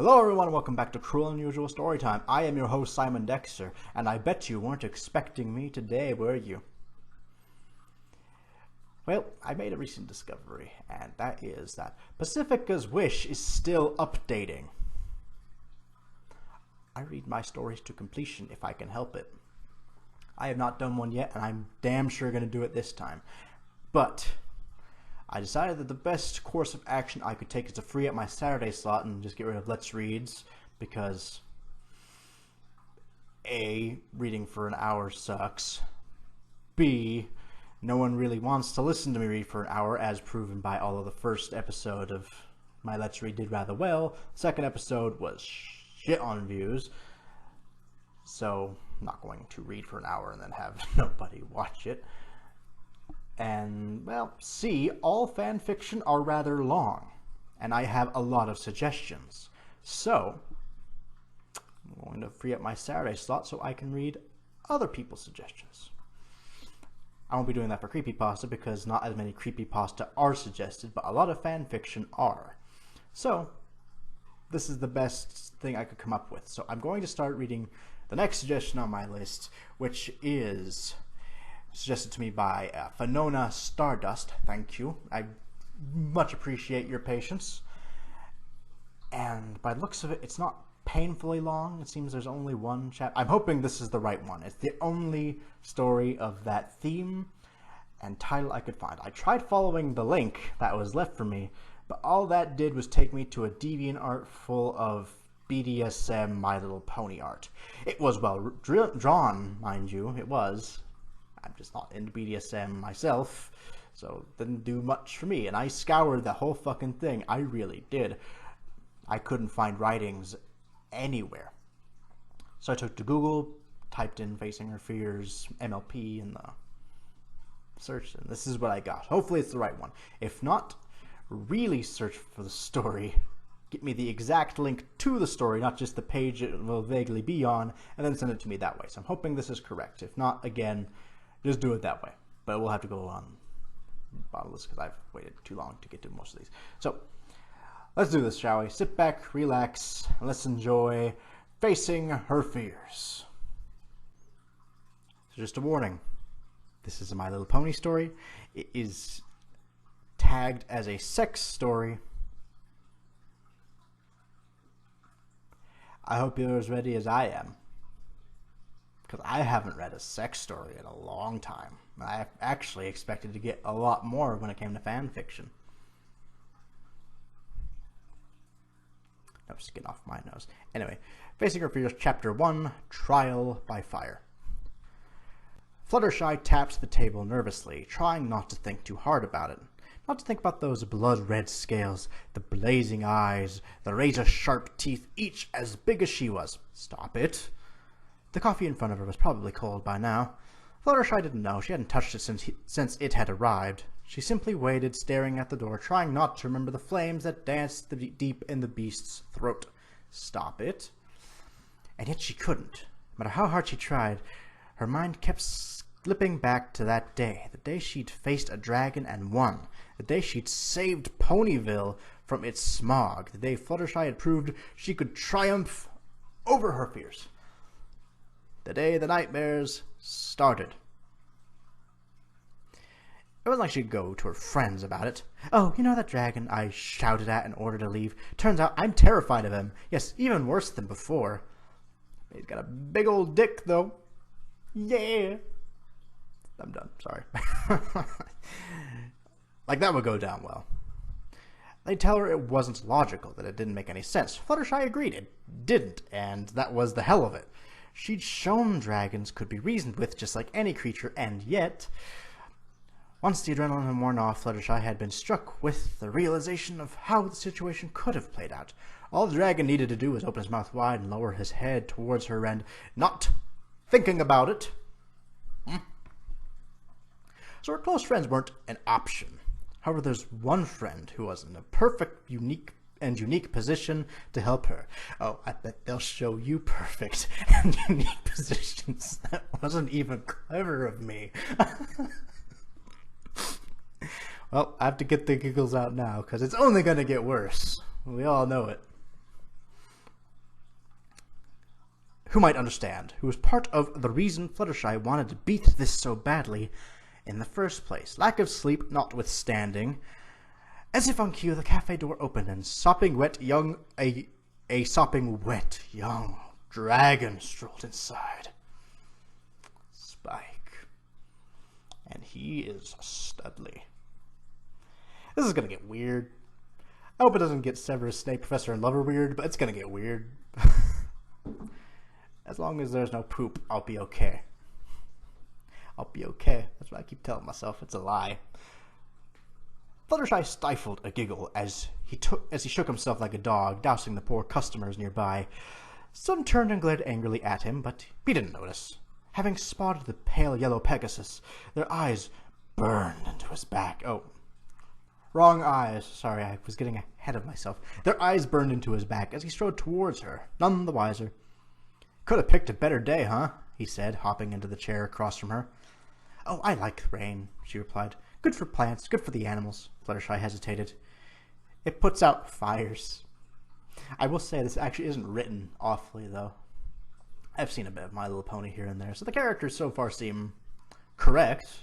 Hello everyone and welcome back to Cruel and Unusual Storytime. I am your host Simon Dexter, and I bet you weren't expecting me today, were you? Well, I made a recent discovery, and that is that Pacifica's Wish is still updating. I read my stories to completion if I can help it. I have not done one yet, and I'm damn sure going to do it this time. But I decided that the best course of action I could take is to free up my Saturday slot and just get rid of Let's Reads, because A, reading for an hour sucks. B, no one really wants to listen to me read for an hour, as proven by although the first episode of my Let's Read did rather well, the second episode was shit on views. So I'm not going to read for an hour and then have nobody watch it. And, well, C, all fan fiction are rather long, and I have a lot of suggestions. So, I'm going to free up my Saturday slot so I can read other people's suggestions. I won't be doing that for creepypasta because not as many creepypasta are suggested, but a lot of fan fiction are. So, this is the best thing I could come up with. So I'm going to start reading the next suggestion on my list, which is suggested to me by Phenona Stardust. Thank you. I much appreciate your patience. And by the looks of it, it's not painfully long. It seems there's only one chapter. I'm hoping this is the right one. It's the only story of that theme and title I could find. I tried following the link that was left for me, but all that did was take me to a DeviantArt full of BDSM My Little Pony art. It was well drawn, mind you. It was. I'm just not into BDSM myself, so it didn't do much for me. And I scoured the whole fucking thing. I really did. I couldn't find writings anywhere. So I took to Google, typed in Facing Her Fears MLP in the search, and this is what I got. Hopefully it's the right one. If not, really search for the story. Get me the exact link to the story, not just the page it will vaguely be on, and then send it to me that way. So I'm hoping this is correct. If not, again, just do it that way. But we'll have to go on bottom list because I've waited too long to get to most of these. So let's do this, shall we? Sit back, relax, and let's enjoy Facing Her Fears. So just a warning. This is a My Little Pony story. It is tagged as a sex story. I hope you're as ready as I am, because I haven't read a sex story in a long time. I actually expected to get a lot more when it came to fan fiction. Just getting off my nose. Anyway, Facing Her Fears, Chapter 1, Trial by Fire. Fluttershy tapped the table nervously, trying not to think too hard about it. Not to think about those blood-red scales, the blazing eyes, the razor-sharp teeth, each as big as she was. Stop it. The coffee in front of her was probably cold by now. Fluttershy didn't know. She hadn't touched it since it had arrived. She simply waited, staring at the door, trying not to remember the flames that danced deep in the beast's throat. Stop it. And yet she couldn't. No matter how hard she tried, her mind kept slipping back to that day, the day she'd faced a dragon and won, the day she'd saved Ponyville from its smog, the day Fluttershy had proved she could triumph over her fears, the day the nightmares started. It wasn't like she'd go to her friends about it. "Oh, you know that dragon I shouted at in order to leave? Turns out I'm terrified of him. Yes, even worse than before. He's got a big old dick, though. Yeah." I'm done, sorry. Like, that would go down well. They'd tell her it wasn't logical, that it didn't make any sense. Fluttershy agreed it didn't, and that was the hell of it. She'd shown dragons could be reasoned with just like any creature, and yet, once the adrenaline had worn off, Fluttershy had been struck with the realization of how the situation could have played out. All the dragon needed to do was open his mouth wide and lower his head towards her, and not thinking about it. So her close friends weren't an option. However, there's one friend who was in a perfect, unique position to help her. Oh, I bet they'll show you perfect and unique positions. That wasn't even clever of me. Well, I have to get the giggles out now, because it's only going to get worse. We all know it. who might understand, who was part of the reason Fluttershy wanted to beat this so badly in the first place. Lack of sleep notwithstanding. As if on cue, the cafe door opened and a sopping wet young dragon strolled inside. Spike. And he is studly. This is gonna get weird. I hope it doesn't get Severus Snape, Professor and Lover weird, but it's gonna get weird. As long as there's no poop, I'll be okay. I'll be okay. That's what I keep telling myself. It's a lie. Fluttershy stifled a giggle as he shook himself like a dog, dousing the poor customers nearby. Some turned and glared angrily at him, but he didn't notice. Having spotted the pale yellow Pegasus, their eyes burned into his back. Oh, wrong eyes. Sorry, I was getting ahead of myself. Their eyes burned into his back as he strode towards her, none the wiser. Could have picked a better day, huh? He said, hopping into the chair across from her. Oh, I like rain, she replied. Good for plants, good for the animals. Fluttershy hesitated. It puts out fires. I will say this actually isn't written awfully, though. I've seen a bit of My Little Pony here and there, so the characters so far seem correct.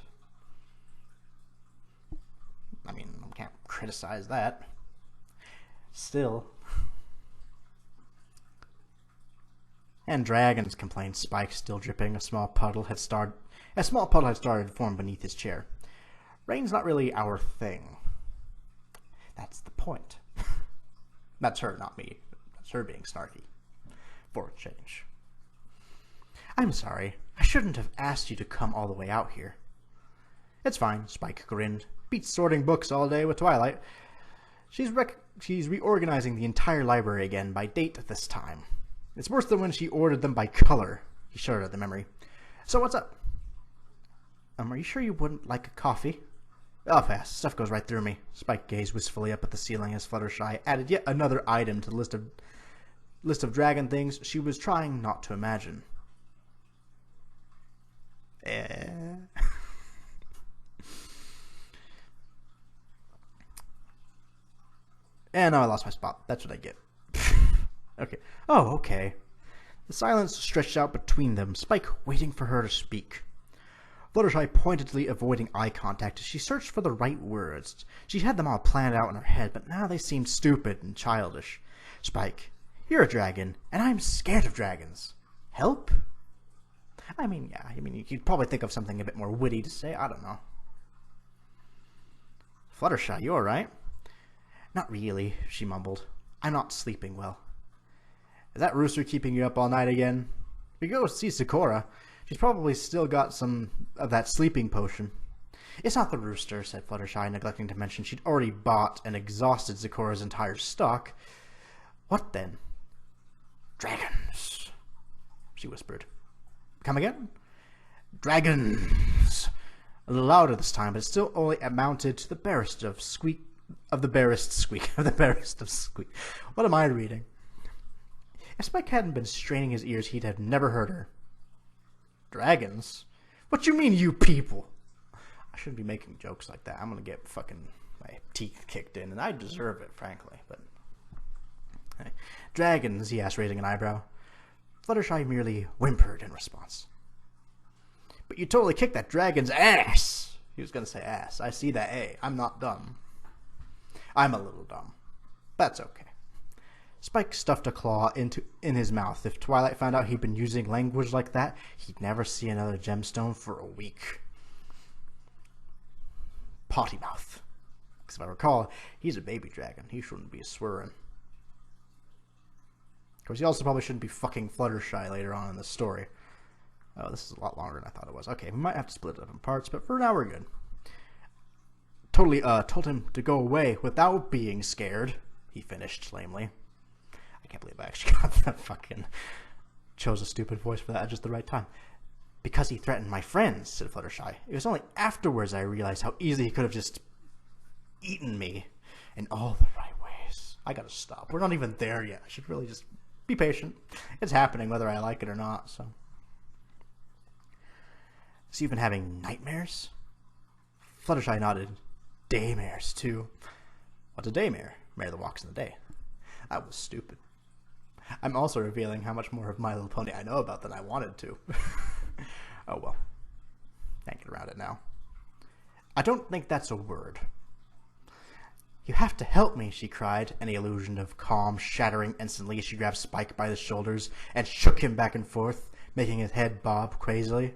I mean, I can't criticize that. Still. And dragons, complained Spike, still dripping. A small puddle had started to form beneath his chair. Rain's not really our thing. That's the point. That's her, not me. That's her being snarky. For a change. I'm sorry. I shouldn't have asked you to come all the way out here. It's fine, Spike grinned. Beats sorting books all day with Twilight. She's reorganizing the entire library again by date this time. It's worse than when she ordered them by color. He shuddered at the memory. So what's up? Are you sure you wouldn't like a coffee? I'll pass. Stuff goes right through me. Spike gazed wistfully up at the ceiling as Fluttershy added yet another item to the list of dragon things she was trying not to imagine. And now I lost my spot. That's what I get. Okay. Oh, okay. The silence stretched out between them, Spike waiting for her to speak. Fluttershy pointedly avoiding eye contact as she searched for the right words. She had them all planned out in her head, but now they seemed stupid and childish. Spike, you're a dragon, and I'm scared of dragons. Help? I mean, you'd probably think of something a bit more witty to say. I don't know. Fluttershy, you alright? Not really, she mumbled. I'm not sleeping well. Is that rooster keeping you up all night again? We go see Sakura. She's probably still got some of that sleeping potion. It's not the rooster, said Fluttershy, neglecting to mention she'd already bought and exhausted Sakura's entire stock. What then? Dragons, she whispered. Come again? Dragons. A little louder this time, but it still only amounted to the barest of squeak. What am I reading? If Spike hadn't been straining his ears, he'd have never heard her. Dragons? What you mean, you people? I shouldn't be making jokes like that. I'm gonna get fucking my teeth kicked in, and I deserve it, frankly. But hey. Dragons, he asked, raising an eyebrow. Fluttershy merely whimpered in response. But you totally kicked that dragon's ass! He was gonna say ass. I see that A. I'm not dumb. I'm a little dumb. That's okay. Spike stuffed a claw in his mouth. If Twilight found out he'd been using language like that, he'd never see another gemstone for a week. Potty mouth. Because if I recall, he's a baby dragon. He shouldn't be swearing. Of course, he also probably shouldn't be fucking Fluttershy later on in the story. Oh, this is a lot longer than I thought it was. Okay, we might have to split it up in parts, but for now we're good. Totally told him to go away without being scared, he finished lamely. I can't believe I actually got that fucking... chose a stupid voice for that at just the right time. Because he threatened my friends, said Fluttershy. It was only afterwards I realized how easily he could have just eaten me in all the right ways. I gotta stop. We're not even there yet. I should really just be patient. It's happening whether I like it or not, so... So you've been having nightmares? Fluttershy nodded. Daymares, too. What's a daymare? Mare that walks in the day. That was stupid. I'm also revealing how much more of My Little Pony I know about than I wanted to. Oh well. Can't get around it now. I don't think that's a word. You have to help me, she cried, any illusion of calm shattering instantly as she grabbed Spike by the shoulders and shook him back and forth, making his head bob crazily.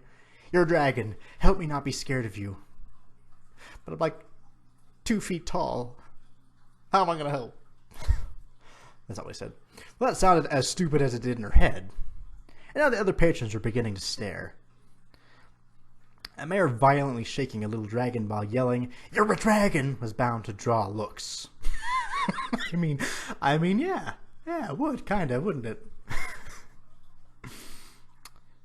You're a dragon. Help me not be scared of you. But I'm like 2 feet tall. How am I going to help? That's not what he said. Well, that sounded as stupid as it did in her head. And now the other patrons were beginning to stare. A mayor violently shaking a little dragon while yelling, "You're a dragon!" was bound to draw looks. I mean, yeah. Yeah, it would, kinda, wouldn't it?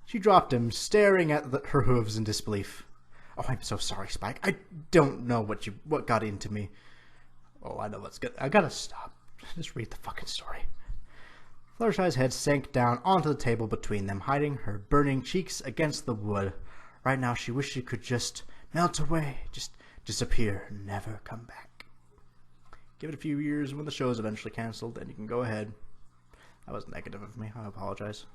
She dropped him, staring at her hooves in disbelief. Oh, I'm so sorry, Spike. I don't know what got into me. Oh, I know what's good. I gotta stop. Just read the fucking story. Fluttershy's head sank down onto the table between them, hiding her burning cheeks against the wood. Right now, she wished she could just melt away, just disappear, never come back. Give it a few years, when the show is eventually canceled, then you can go ahead. That was negative of me. I apologize.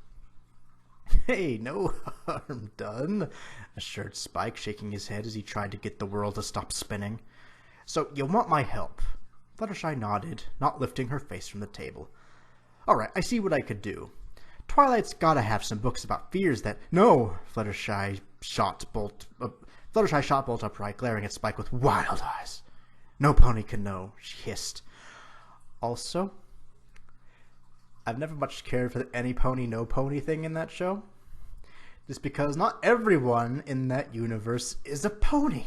Hey, no harm done, assured Spike, shaking his head as he tried to get the world to stop spinning. So, you want my help? Fluttershy nodded, not lifting her face from the table. All right, I see what I could do. Twilight's gotta have some books about fears that... No! Fluttershy shot bolt upright, glaring at Spike with wild eyes. No pony can know, she hissed. Also, I've never much cared for the any pony, no pony thing in that show. Just because not everyone in that universe is a pony.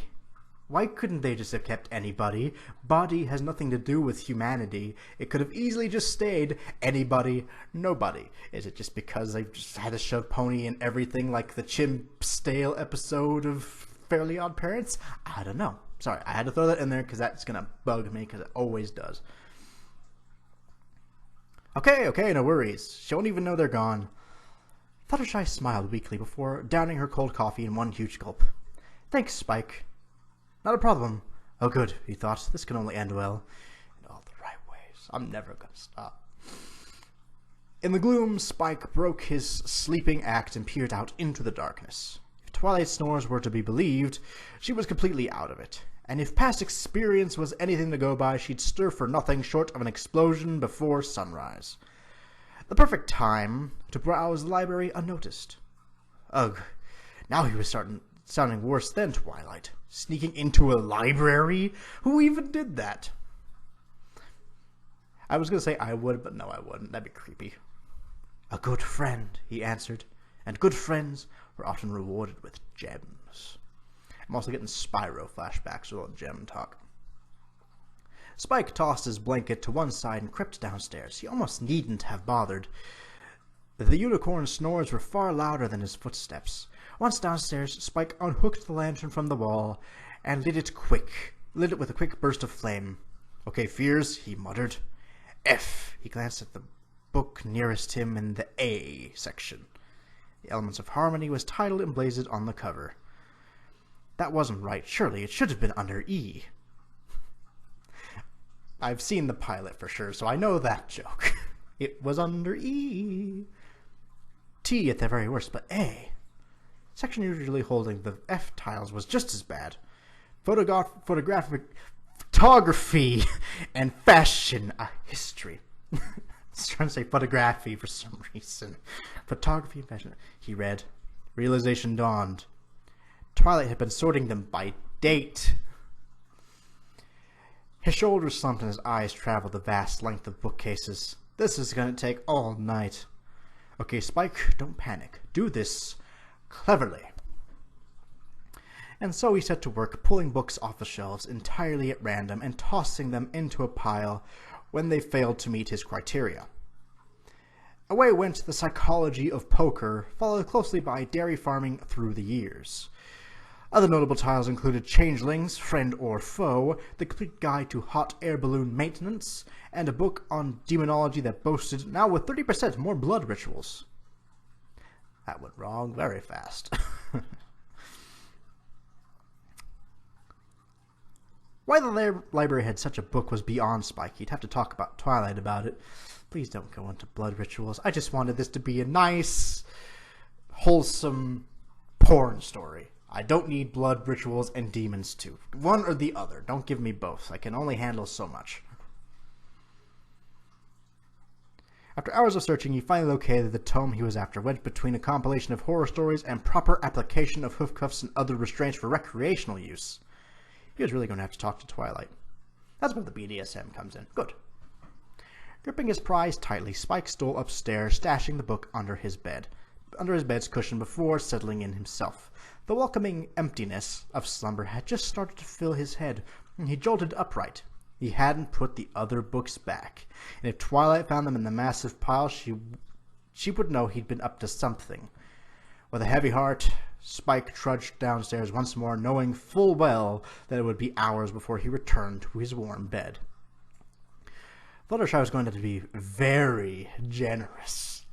Why couldn't they just have kept anybody? Body has nothing to do with humanity. It could have easily just stayed anybody, nobody. Is it just because they've just had to shove pony in everything like the Chimp Stale episode of Fairly Odd Parents? I don't know. Sorry, I had to throw that in there because that's going to bug me because it always does. Okay, no worries. She won't even know they're gone. Fluttershy smiled weakly before downing her cold coffee in one huge gulp. Thanks, Spike. Not a problem. Oh good, he thought. This can only end well. In all the right ways. I'm never gonna stop. In the gloom, Spike broke his sleeping act and peered out into the darkness. If Twilight's snores were to be believed, she was completely out of it. And if past experience was anything to go by, she'd stir for nothing short of an explosion before sunrise. The perfect time to browse the library unnoticed. Ugh, now he was sounding worse than Twilight. Sneaking into a library? Who even did that? I was going to say I would, but no, I wouldn't. That'd be creepy. A good friend, he answered. And good friends were often rewarded with gems. I'm also getting Spyro flashbacks with all gem talk. Spike tossed his blanket to one side and crept downstairs. He almost needn't have bothered. The unicorn's snores were far louder than his footsteps. Once downstairs, Spike unhooked the lantern from the wall and lit it with a quick burst of flame. Okay, fears, he muttered. F. He glanced at the book nearest him in the A section. The Elements of Harmony was titled and blazoned on the cover. That wasn't right. Surely it should have been under E. I've seen the pilot for sure, so I know that joke. It was under E. T at the very worst, but A. Section usually holding the F tiles was just as bad. Photography and fashion, a history. I was trying to say photography for some reason. Photography and fashion, he read. Realization dawned. Twilight had been sorting them by date. His shoulders slumped and his eyes traveled the vast length of bookcases. This is going to take all night. Okay, Spike, don't panic. Do this cleverly. And so he set to work pulling books off the shelves entirely at random and tossing them into a pile when they failed to meet his criteria. Away went The Psychology of Poker, followed closely by Dairy Farming Through the Years. Other notable titles included Changelings, Friend or Foe, The Complete Guide to Hot Air Balloon Maintenance, and a book on demonology that boasted, now with 30% more blood rituals. That went wrong very fast. Why the library had such a book was beyond Spike. He'd have to talk about Twilight about it. Please don't go into blood rituals. I just wanted this to be a nice, wholesome porn story. I don't need blood rituals and demons too. One or the other. Don't give me both. I can only handle so much. After hours of searching, he finally located the tome he was after, wedged between a compilation of horror stories and proper application of hoofcuffs and other restraints for recreational use. He was really going to have to talk to Twilight. That's where the BDSM comes in. Good. Gripping his prize tightly, Spike stole upstairs, stashing the book under his bed's cushion before settling in himself. The welcoming emptiness of slumber had just started to fill his head, and he jolted upright. He hadn't put the other books back, and if Twilight found them in the massive pile, she would know he'd been up to something. With a heavy heart, Spike trudged downstairs once more, knowing full well that it would be hours before he returned to his warm bed. Fluttershy was going to be very generous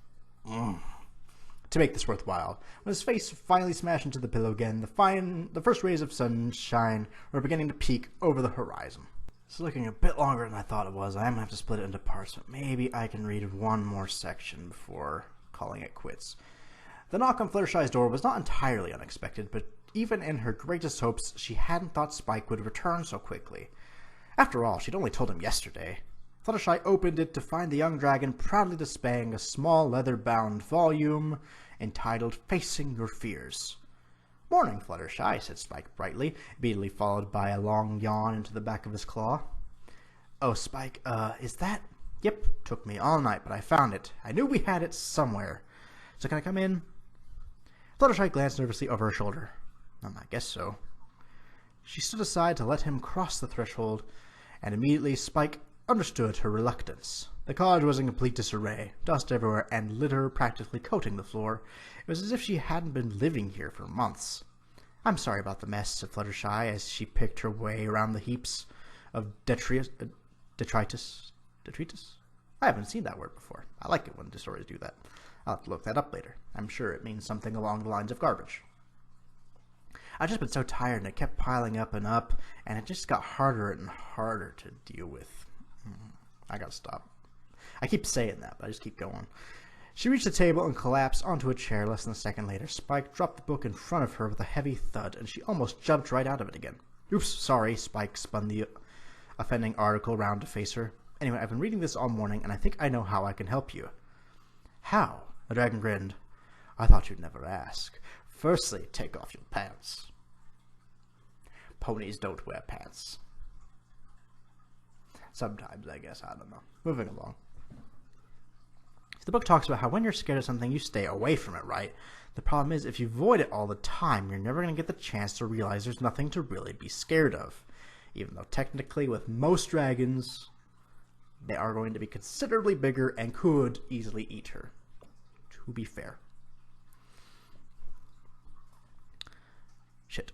to make this worthwhile. When his face finally smashed into the pillow again, the first rays of sunshine were beginning to peek over the horizon. It's looking a bit longer than I thought it was. I'm going to have to split it into parts, but maybe I can read one more section before calling it quits. The knock on Fluttershy's door was not entirely unexpected, but even in her greatest hopes, she hadn't thought Spike would return so quickly. After all, she'd only told him yesterday. Fluttershy opened it to find the young dragon proudly displaying a small leather-bound volume entitled Facing Your Fears. "Morning, Fluttershy," said Spike brightly, immediately followed by a long yawn into the back of his claw. "Oh, Spike, is that—" "Yep, took me all night, but I found it. I knew we had it somewhere. So can I come in?" Fluttershy glanced nervously over her shoulder. "I guess so." She stood aside to let him cross the threshold, and immediately Spike understood her reluctance. The cottage was in complete disarray, dust everywhere and litter practically coating the floor. It was as if she hadn't been living here for months. "I'm sorry about the mess," said Fluttershy as she picked her way around the heaps of detritus? I haven't seen that word before. I like it when stories do that. I'll have to look that up later. I'm sure it means something along the lines of garbage. I've just been so tired and it kept piling up, and it just got harder and harder to deal with. I gotta stop. I keep saying that, but I just keep going. She reached the table and collapsed onto a chair. Less than a second later, Spike dropped the book in front of her with a heavy thud, and she almost jumped right out of it again. "Oops, sorry." Spike spun the offending article round to face her. "Anyway, I've been reading this all morning, and I think I know how I can help you." "How?" The dragon grinned. "I thought you'd never ask. Firstly, take off your pants." Ponies don't wear pants. Sometimes, I guess. I don't know. Moving along. The book talks about how when you're scared of something, you stay away from it, right? The problem is, if you avoid it all the time, you're never going to get the chance to realize there's nothing to really be scared of. Even though technically, with most dragons, they are going to be considerably bigger and could easily eat her. To be fair. Shit.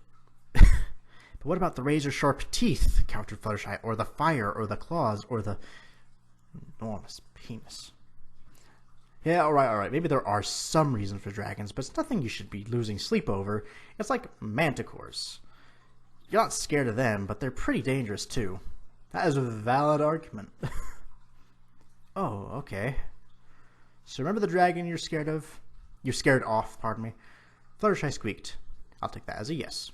But what about the razor-sharp teeth, countered Fluttershy, or the fire, or the claws, or the enormous penis? Yeah, alright. Maybe there are some reasons for dragons, but it's nothing you should be losing sleep over. It's like manticores. You're not scared of them, but they're pretty dangerous too. That is a valid argument. Oh, okay. So remember the dragon you're scared of? You're scared off, pardon me. Fluttershy squeaked. I'll take that as a yes.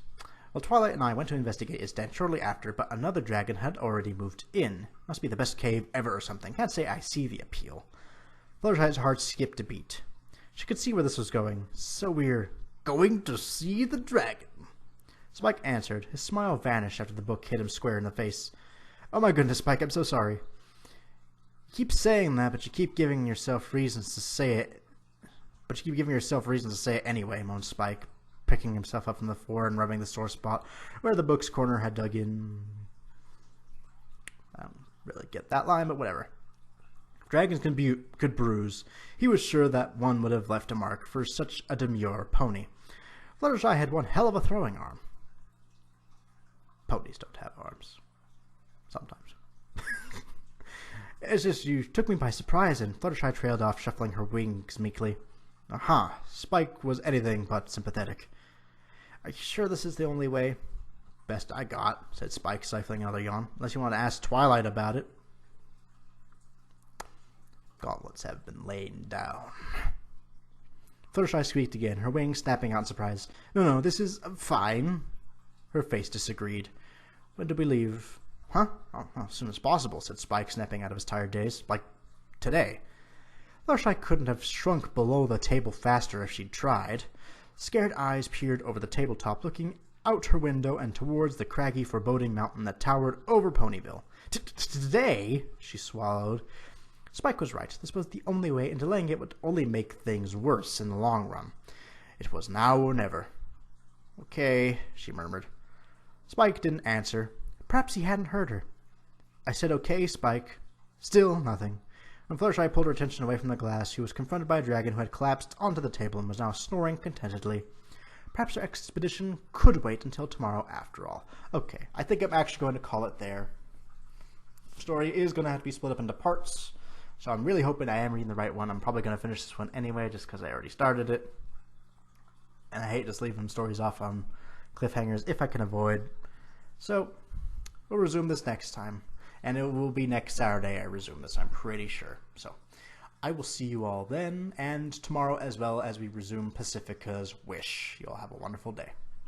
Well, Twilight and I went to investigate its den shortly after, but another dragon had already moved in. Must be the best cave ever or something. Can't say I see the appeal. Fluttershy's heart skipped a beat. She could see where this was going. So we're going to see the dragon. Spike answered. His smile vanished after the book hit him square in the face. Oh my goodness, Spike, I'm so sorry. You keep saying that, but you keep giving yourself reasons to say it. Anyway, moaned Spike, picking himself up from the floor and rubbing the sore spot where the book's corner had dug in. I don't really get that line, but whatever. Dragons could bruise. He was sure that one would have left a mark for such a demure pony. Fluttershy had one hell of a throwing arm. Ponies don't have arms. Sometimes. It's just you took me by surprise, and Fluttershy trailed off, shuffling her wings meekly. Aha, Spike was anything but sympathetic. Are you sure this is the only way? Best I got, said Spike, stifling another yawn. Unless you want to ask Twilight about it. Gauntlets have been laid down. Fluttershy squeaked again, her wings snapping out in surprise. No, this is fine. Her face disagreed. When do we leave? Huh? Oh, as soon as possible, said Spike, snapping out of his tired daze. Like, today. Fluttershy couldn't have shrunk below the table faster if she'd tried. Scared eyes peered over the tabletop, looking out her window and towards the craggy, foreboding mountain that towered over Ponyville. Today? She swallowed. Spike was right. This was the only way, and delaying it would only make things worse in the long run. It was now or never. Okay, she murmured. Spike didn't answer. Perhaps he hadn't heard her. I said okay, Spike. Still nothing. When Fluttershy pulled her attention away from the glass, she was confronted by a dragon who had collapsed onto the table and was now snoring contentedly. Perhaps our expedition could wait until tomorrow after all. Okay, I think I'm actually going to call it there. The story is going to have to be split up into parts, so I'm really hoping I am reading the right one. I'm probably going to finish this one anyway, just because I already started it. And I hate just leaving stories off on cliffhangers if I can avoid. So, we'll resume this next time. And it will be next Saturday I resume this, I'm pretty sure. So, I will see you all then, and tomorrow as well as we resume Pacifica's Wish. You all have a wonderful day.